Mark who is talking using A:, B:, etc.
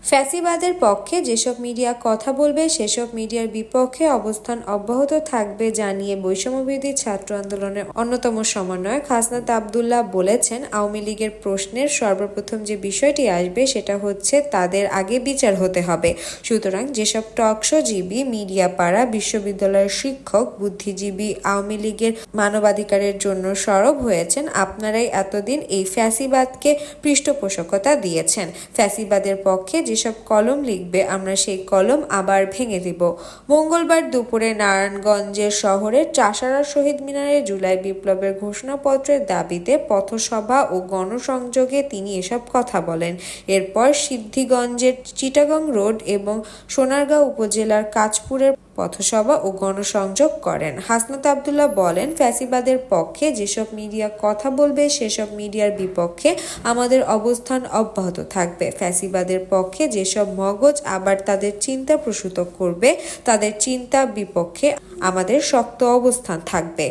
A: ফ্যাসিবাদের পক্ষে যেসব মিডিয়া কথা বলবে সেসব মিডিয়ার বিপক্ষে অবস্থান অব্যাহত থাকবে জানিয়ে বৈষম্যবিরোধী ছাত্র আন্দোলনের অন্যতম সমন্বয়ক হাসনাত আবদুল্লাহ বলেছেন, আওয়ামী লীগের প্রশ্নের সর্বপ্রথম যে বিষয়টি আসবে সেটা হচ্ছে তাদের আগে বিচার হতে হবে। সুতরাং যেসব টকশোজীবী, মিডিয়া পাড়া, বিশ্ববিদ্যালয়ের শিক্ষক, বুদ্ধিজীবী আওয়ামী লীগের মানবাধিকারের জন্য সরব হয়েছেন, আপনারাই এতদিন এই ফ্যাসিবাদকে পৃষ্ঠপোষকতা দিয়েছেন। ফ্যাসিবাদের পক্ষে যেসব কলম লিখবে আমরা সেই কলম আবার ভেঙে দিব। মঙ্গলবার দুপুরে নারায়ণগঞ্জের শহরের চাষারা শহীদ মিনারে জুলাই বিপ্লবের ঘোষণাপত্রের দাবিতে পথসভা ও গণসংযোগে তিনি এসব কথা বলেন। এরপর সিদ্ধিগঞ্জের চিটাগং রোড এবং সোনারগাঁও উপজেলার কাঁচপুরের পথসভা ও গণসংযোগ করেন। হাসনাত আবদুল্লাহ বলেন, ফ্যাসিবাদের পক্ষে যেসব মিডিয়া কথা বলবে সেসব মিডিয়ার বিপক্ষে আমাদের অবস্থান অব্যাহত থাকবে। ফ্যাসিবাদের পক্ষে যেসব মগজ আবার তাদের চিন্তা প্রসূত করবে তাদের চিন্তা বিপক্ষে আমাদের শক্ত অবস্থান থাকবে।